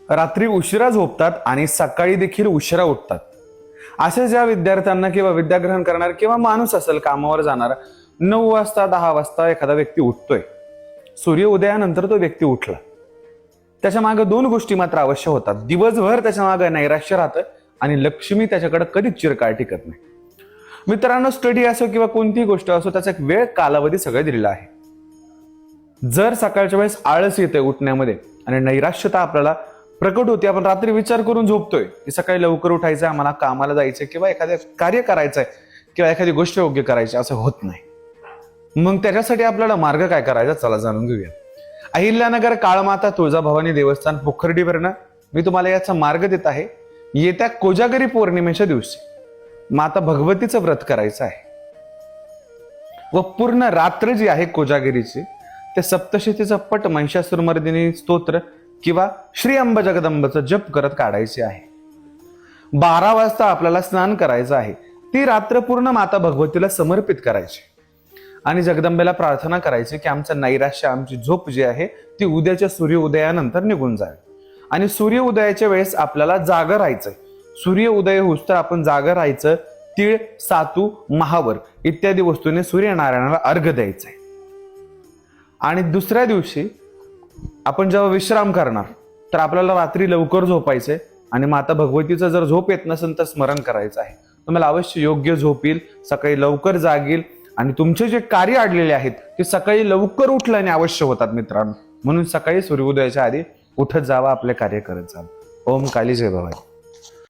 रात्री उशिरा झोपतात आणि सकाळी देखील उशिरा उठतात. अशा ज्या विद्यार्थ्यांना किंवा विद्याग्रहण करणार किंवा माणूस असेल कामावर जाणार, 9 वाजता 10 वाजता एखादा व्यक्ती उठतोय, सूर्य उदयानंतर तो व्यक्ती उठला, त्याच्या मागे 2 गोष्टी मात्र अवश्य होतात. दिवसभर त्याच्या मागे नैराश्य राहतं आणि लक्ष्मी त्याच्याकडे कधीच चिरकाळ टिकत नाही. मित्रांनो, स्टडी असो किंवा कोणतीही गोष्ट असो, त्याचा एक वेळ कालावधी सगळं दिलेला आहे. जर सकाळच्या वेळेस आळस येते उठण्यामध्ये आणि नैराश्यता आपल्याला प्रकट होते, आपण रात्री विचार करून झोपतोय की सकाळी लवकर उठायचंय, आम्हाला कामाला जायचंय किंवा एखादं कार्य करायचंय किंवा एखादी गोष्ट योग्य करायची, असं होत नाही. मग त्याच्यासाठी आपल्याला मार्ग काय करायचा, चला जाणून घेऊया. अहिल्यानगर काळमाता तुळजाभवानी देवस्थान पोखर्डी वरनं मी तुम्हाला याचा मार्ग देत आहे. येत्या कोजागरी पौर्णिमेच्या दिवशी माता भगवतीचं व्रत करायचं आहे व पूर्ण रात्र जी आहे कोजागिरीची, ते सप्तशतीचं पट, महिषासुरमर्दिनी स्तोत्र किंवा श्री अंब जगदंबचं जप करत काढायचे आहे. 12 वाजता आपल्याला स्नान करायचं आहे. ती रात्र पूर्ण माता भगवतीला समर्पित करायची आणि जगदंबेला प्रार्थना करायची की आमचं नैराश्य, आमची झोप जी आहे ती उद्याच्या सूर्योदयानंतर निघून जाईल. आणि सूर्योदयाच्या वेळेस आपल्याला जागं राहायचंय. सूर्य उदय होस तर आपण जागं राहायचं. तीळ, सातू, महावर इत्यादी वस्तूने सूर्यनारायणाला अर्घ्य द्यायचंय. आणि दुसऱ्या दिवशी आपण जेव्हा विश्राम करणार तर आपल्याला रात्री लवकर झोपायचंय आणि माता भगवतीचं जर झोप येत नसेल तर स्मरण करायचं आहे. तुम्हाला अवश्य योग्य झोप येईल, सकाळी लवकर जागील आणि तुमचे जे कार्य अडलेले आहेत ते सकाळी लवकर उठल्याने अवश्य होतात मित्रांनो. म्हणून सकाळी सूर्योदयाच्या आधी उठत जावा, आपले कार्य करत जावा. ओम काली जय भवानी.